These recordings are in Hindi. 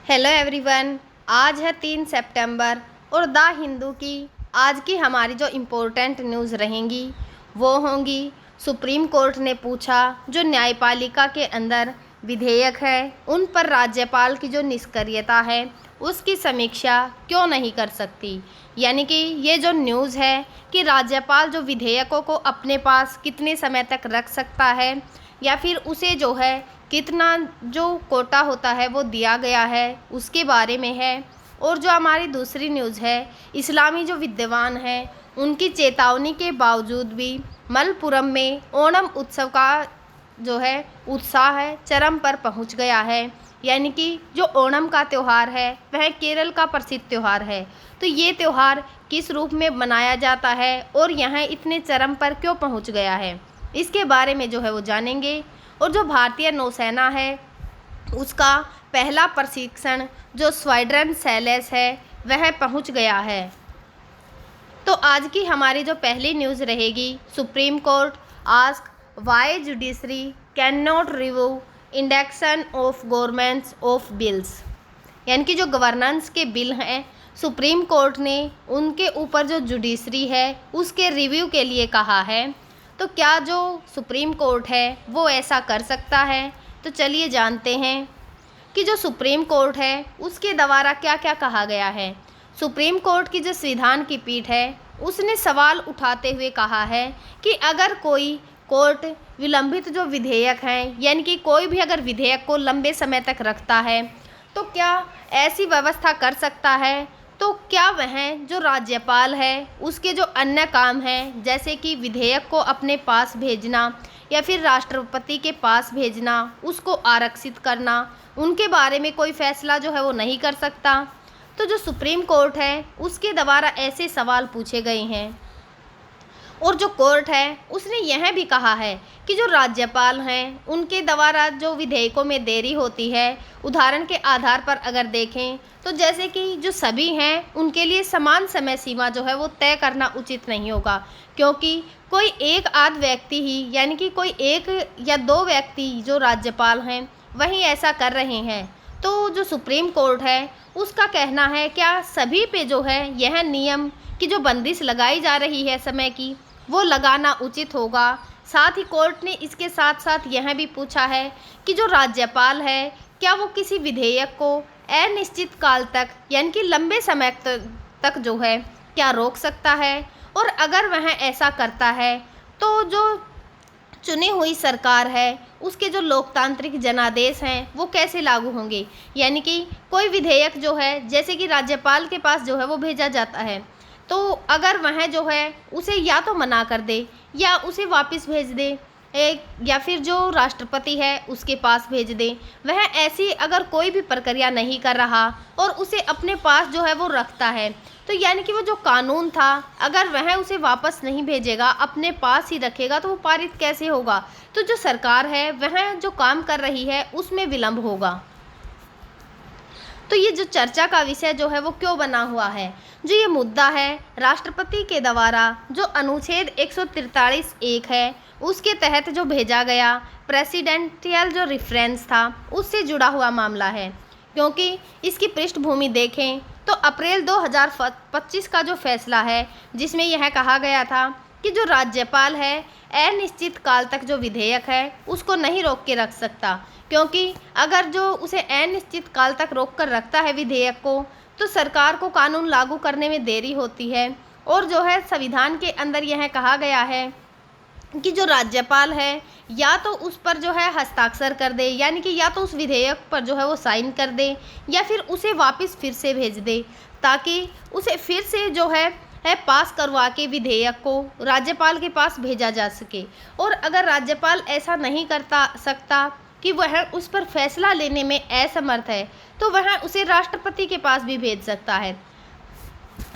Hello everyone. आज है 3 सितंबर और द हिंदू की आज की हमारी जो इम्पोर्टेंट न्यूज़ रहेंगी वो होंगी। सुप्रीम कोर्ट ने पूछा जो न्यायपालिका के अंदर विधेयक है उन पर राज्यपाल की जो निष्क्रियता है उसकी समीक्षा क्यों नहीं कर सकती। यानी कि ये जो न्यूज़ है कि राज्यपाल जो विधेयकों को अपने पास कितने समय तक रख सकता है या फिर उसे जो है कितना जो कोटा होता है वो दिया गया है उसके बारे में है। और जो हमारी दूसरी न्यूज़ है, इस्लामी जो विद्वान हैं उनकी चेतावनी के बावजूद भी मलप्पुरम में ओणम उत्सव का जो है उत्साह है चरम पर पहुंच गया है। यानी कि जो ओणम का त्यौहार है वह केरल का प्रसिद्ध त्यौहार है। तो ये त्यौहार किस रूप में मनाया जाता है और यह इतने चरम पर क्यों पहुंच गया है, इसके बारे में जो है वो जानेंगे। और जो भारतीय नौसेना है उसका पहला प्रशिक्षण जो स्क्वाड्रन सैलेस है वह पहुंच गया है। तो आज की हमारी जो पहली न्यूज़ रहेगी, supreme court ask why judiciary can not review induction of governments of bills. यानी कि जो गवर्नेंस के बिल हैं सुप्रीम कोर्ट ने उनके ऊपर जो जुडिशरी है उसके रिव्यू के लिए कहा है। तो क्या जो सुप्रीम कोर्ट है वो ऐसा कर सकता है? तो चलिए जानते हैं कि जो सुप्रीम कोर्ट है उसके द्वारा क्या क्या कहा गया है। सुप्रीम कोर्ट की जो संविधान की पीठ है उसने सवाल उठाते हुए कहा है कि अगर कोई कोर्ट विलंबित जो विधेयक हैं यानी कि कोई भी अगर विधेयक को लंबे समय तक रखता है तो क्या ऐसी व्यवस्था कर सकता है। तो क्या वह जो राज्यपाल है उसके जो अन्य काम हैं जैसे कि विधेयक को अपने पास भेजना या फिर राष्ट्रपति के पास भेजना, उसको आरक्षित करना, उनके बारे में कोई फैसला जो है वो नहीं कर सकता। तो जो सुप्रीम कोर्ट है उसके द्वारा ऐसे सवाल पूछे गए हैं। और जो कोर्ट है उसने यह भी कहा है कि जो राज्यपाल हैं उनके द्वारा जो विधेयकों में देरी होती है, उदाहरण के आधार पर अगर देखें तो जैसे कि जो सभी हैं उनके लिए समान समय सीमा जो है वो तय करना उचित नहीं होगा, क्योंकि कोई एक आध व्यक्ति ही यानी कि कोई एक या दो व्यक्ति जो राज्यपाल हैं वही ऐसा कर रहे हैं। तो जो सुप्रीम कोर्ट है उसका कहना है क्या सभी पे जो है यह नियम की जो बंदिश लगाई जा रही है समय की वो लगाना उचित होगा। साथ ही कोर्ट ने इसके साथ साथ यह भी पूछा है कि जो राज्यपाल है क्या वो किसी विधेयक को अनिश्चित काल तक यानी कि लंबे समय तक जो है क्या रोक सकता है, और अगर वह ऐसा करता है तो जो चुनी हुई सरकार है उसके जो लोकतांत्रिक जनादेश हैं वो कैसे लागू होंगे। यानी कि कोई विधेयक जो है जैसे कि राज्यपाल के पास जो है वो भेजा जाता है तो अगर वह जो है उसे या तो मना कर दे या उसे वापस भेज दे या फिर जो राष्ट्रपति है उसके पास भेज दे, वह ऐसी अगर कोई भी प्रक्रिया नहीं कर रहा और उसे अपने पास जो है वो रखता है तो यानी कि वो जो कानून था अगर वह उसे वापस नहीं भेजेगा अपने पास ही रखेगा तो वो पारित कैसे होगा। तो जो सरकार है वह जो काम कर रही है उसमें विलंब होगा। तो ये जो चर्चा का विषय जो है वो क्यों बना हुआ है, जो ये मुद्दा है राष्ट्रपति के द्वारा जो अनुच्छेद 143(1) है उसके तहत जो भेजा गया प्रेसिडेंशियल जो रेफरेंस था उससे जुड़ा हुआ मामला है। क्योंकि इसकी पृष्ठभूमि देखें तो अप्रैल 2025 का जो फैसला है जिसमें यह कहा गया था कि जो राज्यपाल है अनिश्चित काल तक जो विधेयक है उसको नहीं रोक के रख सकता, क्योंकि अगर जो उसे अनिश्चित काल तक रोक कर रखता है विधेयक को तो सरकार को कानून लागू करने में देरी होती है। और जो है संविधान के अंदर यह कहा गया है कि जो राज्यपाल है या तो उस पर जो है हस्ताक्षर कर दे यानी कि या तो उस विधेयक पर जो है वो साइन कर दे या फिर उसे वापस फिर से भेज दे, ताकि उसे फिर से जो है पास करवा के विधेयक को राज्यपाल के पास भेजा जा सके। और अगर राज्यपाल ऐसा नहीं करता सकता कि वह उस पर फैसला लेने में असमर्थ है तो वह उसे राष्ट्रपति के पास भी भेज सकता है,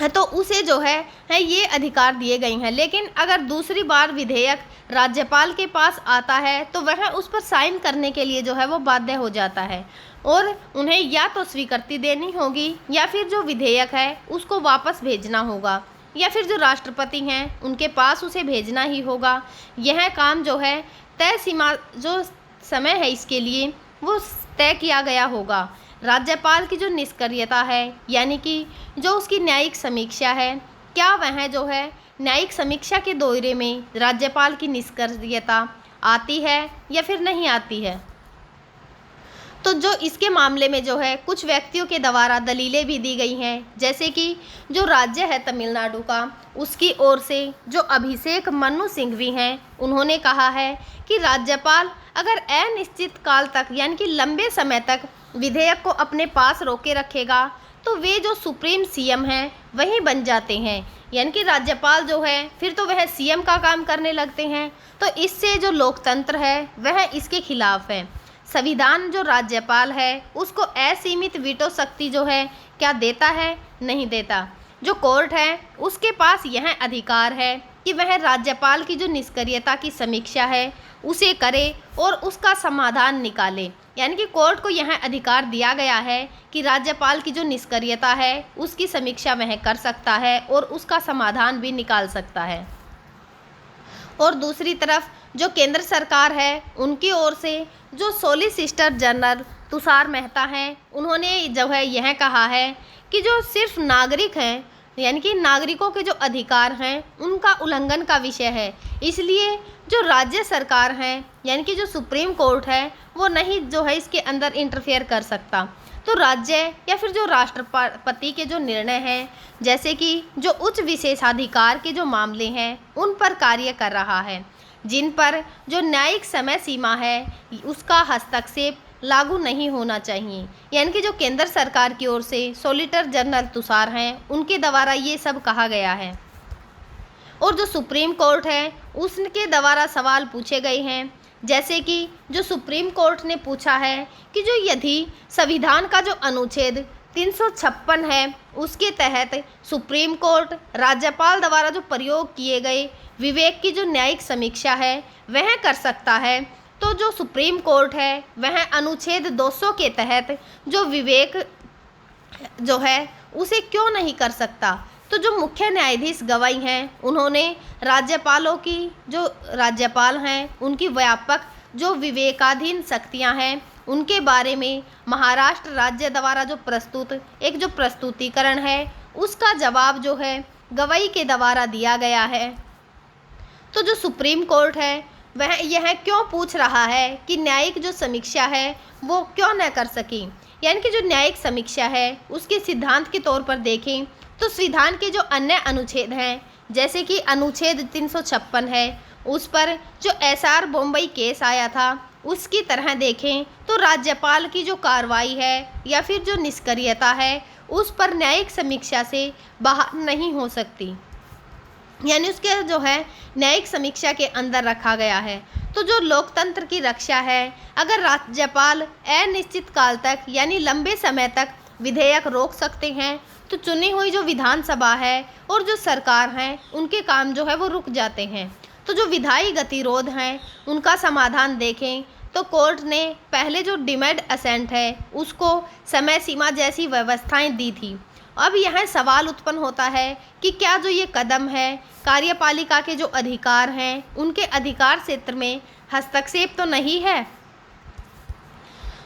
तो उसे जो है ये अधिकार दिए गए हैं। लेकिन अगर दूसरी बार विधेयक राज्यपाल के पास आता है तो वह उस पर साइन करने के लिए जो है वो बाध्य हो जाता है और उन्हें या तो स्वीकृति देनी होगी या फिर जो विधेयक है उसको वापस भेजना होगा या फिर जो राष्ट्रपति हैं उनके पास उसे भेजना ही होगा। यह काम जो है तय सीमा जो समय है इसके लिए वो तय किया गया होगा। राज्यपाल की जो निष्क्रियता है यानी कि जो उसकी न्यायिक समीक्षा है, क्या वह जो है न्यायिक समीक्षा के दायरे में राज्यपाल की निष्क्रियता आती है या फिर नहीं आती है। तो जो इसके मामले में जो है कुछ व्यक्तियों के द्वारा दलीलें भी दी गई हैं, जैसे कि जो राज्य है तमिलनाडु का, उसकी ओर से जो अभिषेक मनु सिंघवी हैं, उन्होंने कहा है कि राज्यपाल अगर अनिश्चित काल तक यानी कि लंबे समय तक विधेयक को अपने पास रोके रखेगा तो वे जो सुप्रीम सीएम हैं वही बन जाते हैं, यानी कि राज्यपाल जो है फिर तो वह सीएम का काम करने लगते हैं। तो इससे जो लोकतंत्र है वह इसके खिलाफ है। संविधान जो राज्यपाल है उसको असीमित वीटो शक्ति जो है क्या देता है, नहीं देता। जो कोर्ट है उसके पास यह अधिकार है कि वह राज्यपाल की जो निष्क्रियता की समीक्षा है उसे करे और उसका समाधान निकाले, यानी कि कोर्ट को यह अधिकार दिया गया है कि राज्यपाल की जो निष्क्रियता है उसकी समीक्षा वह कर सकता है और उसका समाधान भी निकाल सकता है। और दूसरी तरफ जो केंद्र सरकार है उनकी ओर से जो सॉलिसिटर जनरल तुषार मेहता हैं, उन्होंने जो है यह कहा है कि जो सिर्फ नागरिक हैं यानी कि नागरिकों के जो अधिकार हैं उनका उल्लंघन का विषय है, इसलिए जो राज्य सरकार हैं यानी कि जो सुप्रीम कोर्ट है वो नहीं जो है इसके अंदर इंटरफेयर कर सकता। तो राज्य या फिर जो राष्ट्रपति के जो निर्णय हैं, जैसे कि जो उच्च विशेषाधिकार के जो मामले हैं उन पर कार्य कर रहा है, जिन पर जो न्यायिक समय सीमा है उसका हस्तक्षेप लागू नहीं होना चाहिए, यानी कि जो केंद्र सरकार की ओर से सॉलिसिटर जनरल तुषार हैं उनके द्वारा ये सब कहा गया है। और जो सुप्रीम कोर्ट है उसके द्वारा सवाल पूछे गए हैं, जैसे कि जो सुप्रीम कोर्ट ने पूछा है कि जो यदि संविधान का जो अनुच्छेद 356 है उसके तहत सुप्रीम कोर्ट राज्यपाल द्वारा जो प्रयोग किए गए विवेक की जो न्यायिक समीक्षा है वह कर सकता है, तो जो सुप्रीम कोर्ट है वह अनुच्छेद 200 के तहत जो विवेक जो है उसे क्यों नहीं कर सकता। तो जो मुख्य न्यायाधीश गवाही हैं उन्होंने राज्यपालों की जो राज्यपाल हैं उनकी व्यापक जो विवेकाधीन शक्तियां हैं उनके बारे में महाराष्ट्र राज्य द्वारा जो प्रस्तुत एक जो प्रस्तुतिकरण है उसका जवाब जो है गवाही के द्वारा दिया गया है। तो जो सुप्रीम कोर्ट है वह यह क्यों पूछ रहा है कि न्यायिक जो समीक्षा है वो क्यों न कर सकी, यानी कि जो न्यायिक समीक्षा है उसके सिद्धांत के तौर पर देखें तो संविधान के जो अन्य अनुच्छेद हैं, जैसे कि अनुच्छेद 356 है उस पर जो एसआर बॉम्बई केस आया था उसकी तरह देखें तो राज्यपाल की जो कार्रवाई है या फिर जो निष्क्रियता है उस पर न्यायिक समीक्षा से बाहर नहीं हो सकती, यानी उसके जो है न्यायिक समीक्षा के अंदर रखा गया है। तो जो लोकतंत्र की रक्षा है, अगर राज्यपाल अनिश्चित काल तक यानी लंबे समय तक विधेयक रोक सकते हैं तो चुनी हुई जो विधानसभा है और जो सरकार है उनके काम जो है वो रुक जाते हैं। तो जो विधायी गतिरोध हैं उनका समाधान देखें तो कोर्ट ने पहले जो डिमेड असेंट है उसको समय सीमा जैसी व्यवस्थाएं दी थी। अब यह सवाल उत्पन्न होता है कि क्या जो ये कदम है कार्यपालिका के जो अधिकार हैं उनके अधिकार क्षेत्र में हस्तक्षेप तो नहीं है।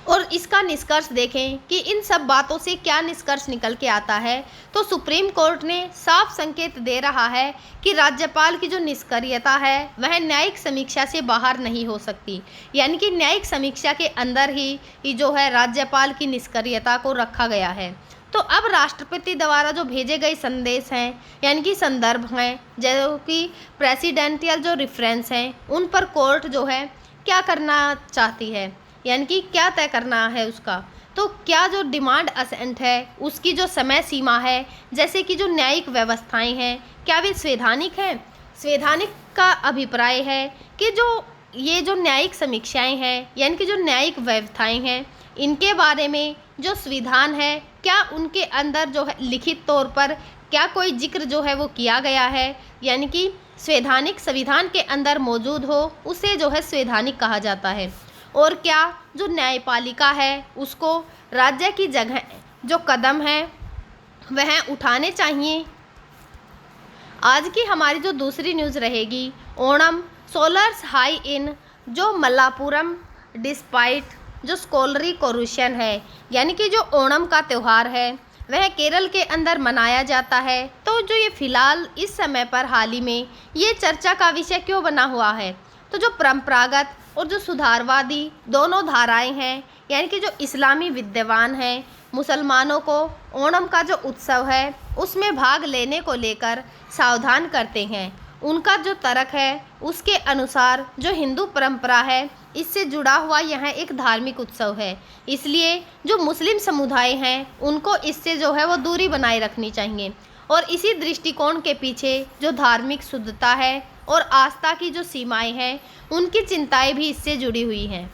और इसका निष्कर्ष देखें कि इन सब बातों से क्या निष्कर्ष निकल के आता है, तो सुप्रीम कोर्ट ने साफ संकेत दे रहा है कि राज्यपाल की जो निष्क्रियता है वह न्यायिक समीक्षा से बाहर नहीं हो सकती, यानी कि न्यायिक समीक्षा के अंदर ही जो है राज्यपाल की निष्क्रियता को रखा गया है। तो अब राष्ट्रपति द्वारा जो भेजे गए संदेश हैं यानी कि संदर्भ हैं जो कि प्रेसिडेंटियल जो रेफरेंस हैं उन पर कोर्ट जो है क्या करना चाहती है, यानी कि क्या तय करना है उसका। तो क्या जो डिमांड असेंट है उसकी जो समय सीमा है, जैसे कि जो न्यायिक व्यवस्थाएं हैं क्या वे संवैधानिक हैं। संवैधानिक का अभिप्राय है कि जो ये जो न्यायिक समीक्षाएं हैं यानी कि जो न्यायिक व्यवस्थाएं हैं इनके बारे में जो संविधान है क्या उनके अंदर जो है लिखित तौर पर क्या कोई जिक्र जो है वो किया गया है, यानी कि संवैधानिक संविधान के अंदर मौजूद हो उसे जो है संवैधानिक कहा जाता है। और क्या जो न्यायपालिका है उसको राज्य की जगह जो कदम है वह उठाने चाहिए। आज की हमारी जो दूसरी न्यूज़ रहेगी, ओणम सोलर्स हाई इन जो मल्लापुरम डिस्पाइट जो स्कॉलरी कोरुशन है, यानी कि जो ओणम का त्यौहार है वह केरल के अंदर मनाया जाता है। तो जो ये फिलहाल इस समय पर हाल ही में ये चर्चा का विषय क्यों बना हुआ है, तो जो परंपरागत और जो सुधारवादी दोनों धाराएं हैं, यानी कि जो इस्लामी विद्वान हैं, मुसलमानों को ओणम का जो उत्सव है उसमें भाग लेने को लेकर सावधान करते हैं। उनका जो तर्क है उसके अनुसार जो हिंदू परंपरा है इससे जुड़ा हुआ यह एक धार्मिक उत्सव है, इसलिए जो मुस्लिम समुदाय हैं उनको इससे जो है वो दूरी बनाए रखनी चाहिए। और इसी दृष्टिकोण के पीछे जो धार्मिक शुद्धता है और आस्था की जो सीमाएं हैं उनकी चिंताएं भी इससे जुड़ी हुई हैं।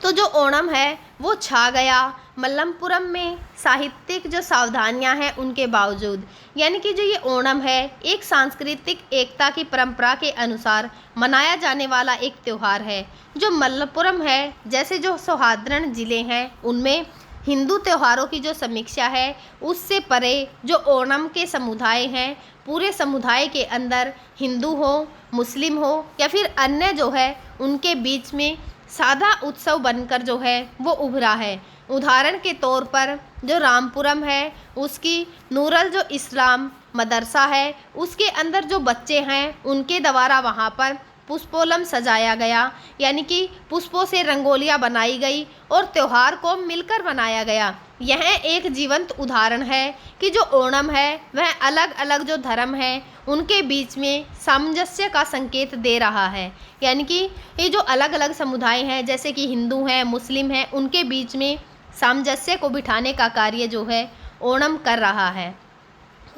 तो जो ओणम है वो छा गया मल्लपुरम में साहित्यिक जो सावधानियां हैं उनके बावजूद, यानी कि जो ये ओणम है एक सांस्कृतिक एकता की परंपरा के अनुसार मनाया जाने वाला एक त्यौहार है। जो मल्लपुरम है जैसे जो सौहार्द्र जिले हैं उनमें हिंदू त्योहारों की जो समीक्षा है उससे परे जो ओणम के समुदाय हैं, पूरे समुदाय के अंदर हिंदू हो, मुस्लिम हो या फिर अन्य जो है उनके बीच में सादा उत्सव बनकर जो है वो उभरा है। उदाहरण के तौर पर जो रामपुरम है उसकी नूरल जो इस्लाम मदरसा है उसके अंदर जो बच्चे हैं उनके द्वारा वहाँ पर पुष्पोलम सजाया गया, यानी कि पुष्पों से रंगोलियाँ बनाई गई और त्यौहार को मिलकर मनाया गया। यह एक जीवंत उदाहरण है कि जो ओणम है वह अलग अलग जो धर्म हैं उनके बीच में सामंजस्य का संकेत दे रहा है, यानी कि ये जो अलग अलग समुदाय हैं जैसे कि हिंदू हैं, मुस्लिम हैं, उनके बीच में सामंजस्य को बिठाने का कार्य जो है ओणम कर रहा है।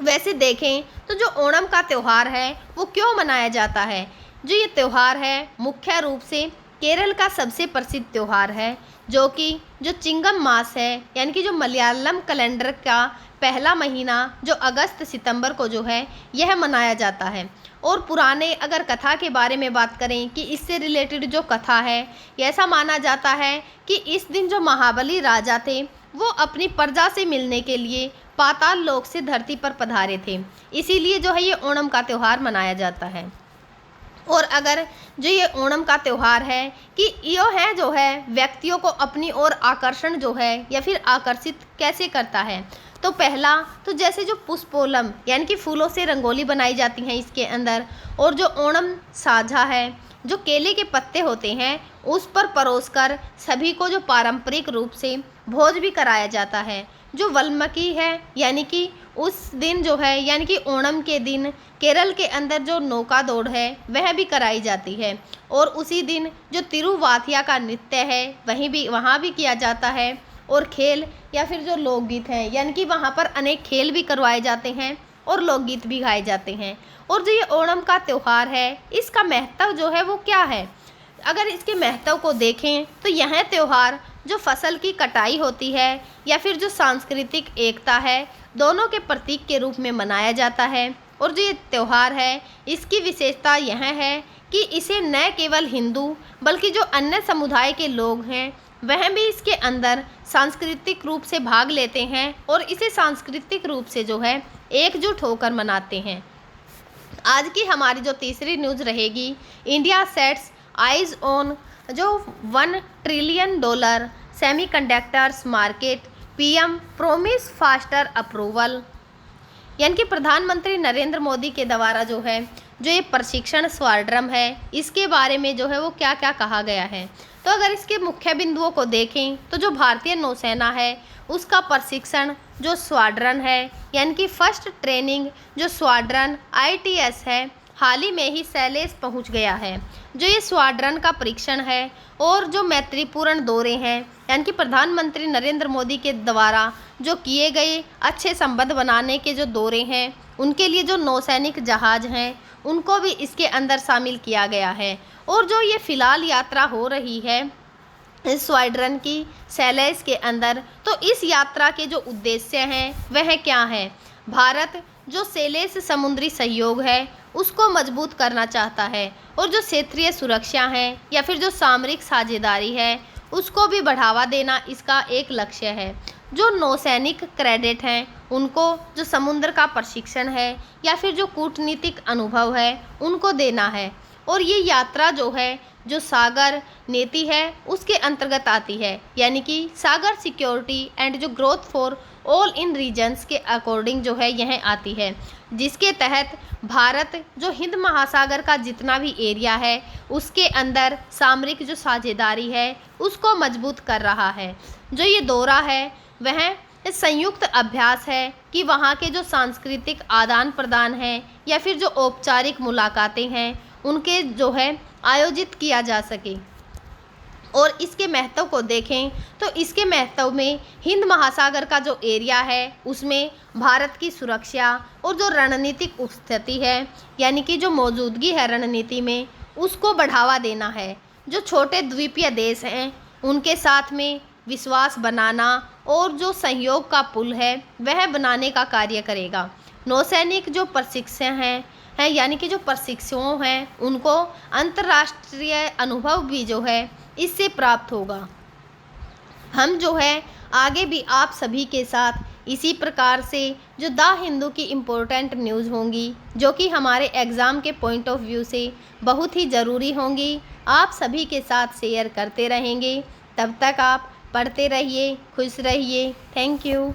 वैसे देखें तो जो ओणम का त्यौहार है वो क्यों मनाया जाता है, जो ये त्यौहार है मुख्य रूप से केरल का सबसे प्रसिद्ध त्यौहार है, जो कि जो चिंगम मास है, यानी कि जो मलयालम कैलेंडर का पहला महीना जो अगस्त सितंबर को जो है यह मनाया जाता है। और पुराने अगर कथा के बारे में बात करें कि इससे रिलेटेड जो कथा है, ऐसा माना जाता है कि इस दिन जो महाबली राजा थे वो अपनी प्रजा से मिलने के लिए पाताल लोक से धरती पर पधारे थे, इसीलिए जो है ये ओणम का त्यौहार मनाया जाता है। और अगर जो ये ओणम का त्यौहार है कि यो है जो है व्यक्तियों को अपनी ओर आकर्षण जो है या फिर आकर्षित कैसे करता है, तो पहला तो जैसे जो पुष्पोलम यानी कि फूलों से रंगोली बनाई जाती हैं इसके अंदर, और जो ओणम साझा है जो केले के पत्ते होते हैं उस पर परोसकर सभी को जो पारंपरिक रूप से भोज भी कराया जाता है। जो वल्लकी है यानी कि उस दिन जो है यानी कि ओणम के दिन केरल के अंदर जो नौका दौड़ है वह भी कराई जाती है। और उसी दिन जो तिरुवाथिया का नृत्य है वहाँ भी किया जाता है। और खेल या फिर जो लोकगीत हैं यानी कि वहाँ पर अनेक खेल भी करवाए जाते हैं और लोकगीत भी गाए जाते हैं। और जो ये ओणम का त्यौहार है इसका महत्व जो है वो क्या है, अगर इसके महत्व को देखें तो यह त्यौहार जो फसल की कटाई होती है या फिर जो सांस्कृतिक एकता है दोनों के प्रतीक के रूप में मनाया जाता है। और जो ये त्यौहार है इसकी विशेषता यह है कि इसे न केवल हिंदू बल्कि जो अन्य समुदाय के लोग हैं वह भी इसके अंदर सांस्कृतिक रूप से भाग लेते हैं और इसे सांस्कृतिक रूप से जो है एकजुट होकर मनाते हैं। आज की हमारी जो तीसरी न्यूज़ रहेगी, इंडिया सेट्स आइज ऑन जो $1 trillion semiconductors market, PM promise faster approval, यानी कि प्रधानमंत्री नरेंद्र मोदी के द्वारा जो है जो ये प्रशिक्षण स्क्वाड्रन है इसके बारे में जो है वो क्या क्या कहा गया है। तो अगर इसके मुख्य बिंदुओं को देखें तो जो भारतीय नौसेना है उसका प्रशिक्षण जो स्क्वाड्रन है यानी कि फर्स्ट ट्रेनिंग जो स्क्वाड्रन ITS है हाल ही में ही सैलेस पहुंच गया है। जो ये स्क्वाड्रन का परीक्षण है और जो मैत्रीपूर्ण दौरे हैं यानी कि प्रधानमंत्री नरेंद्र मोदी के द्वारा जो किए गए अच्छे संबंध बनाने के जो दौरे हैं उनके लिए जो नौसैनिक जहाज़ हैं उनको भी इसके अंदर शामिल किया गया है। और जो ये फ़िलहाल यात्रा हो रही है इस स्क्वाड्रन की सैलेस के अंदर, तो इस यात्रा के जो उद्देश्य हैं वह क्या है, भारत जो सैलेस समुद्री सहयोग है उसको मजबूत करना चाहता है और जो क्षेत्रीय सुरक्षा है या फिर जो सामरिक साझेदारी है उसको भी बढ़ावा देना इसका एक लक्ष्य है। जो नौसैनिक कैडेट हैं उनको जो समुद्र का प्रशिक्षण है या फिर जो कूटनीतिक अनुभव है उनको देना है। और ये यात्रा जो है जो सागर नीति है उसके अंतर्गत आती है, यानी कि सागर सिक्योरिटी एंड जो growth for all in regions के अकॉर्डिंग जो है यह आती है, जिसके तहत भारत जो हिंद महासागर का जितना भी एरिया है उसके अंदर सामरिक जो साझेदारी है उसको मजबूत कर रहा है। जो ये दौरा है वह संयुक्त अभ्यास है कि वहाँ के जो सांस्कृतिक आदान प्रदान हैं या फिर जो औपचारिक मुलाकातें हैं उनके जो है आयोजित किया जा सके। और इसके महत्व को देखें तो इसके महत्व में हिंद महासागर का जो एरिया है उसमें भारत की सुरक्षा और जो रणनीतिक स्थिति है, यानी कि जो मौजूदगी है रणनीति में, उसको बढ़ावा देना है। जो छोटे द्वीपीय देश हैं उनके साथ में विश्वास बनाना और जो सहयोग का पुल है वह बनाने का कार्य करेगा। नौसैनिक जो प्रशिक्षण हैं यानी कि जो प्रशिक्षुओं हैं उनको अंतर्राष्ट्रीय अनुभव भी जो है इससे प्राप्त होगा। हम जो है आगे भी आप सभी के साथ इसी प्रकार से जो द हिंदू की इम्पोर्टेंट न्यूज़ होंगी जो कि हमारे एग्ज़ाम के पॉइंट ऑफ व्यू से बहुत ही ज़रूरी होंगी, आप सभी के साथ शेयर करते रहेंगे। तब तक आप पढ़ते रहिए, खुश रहिए। Thank you.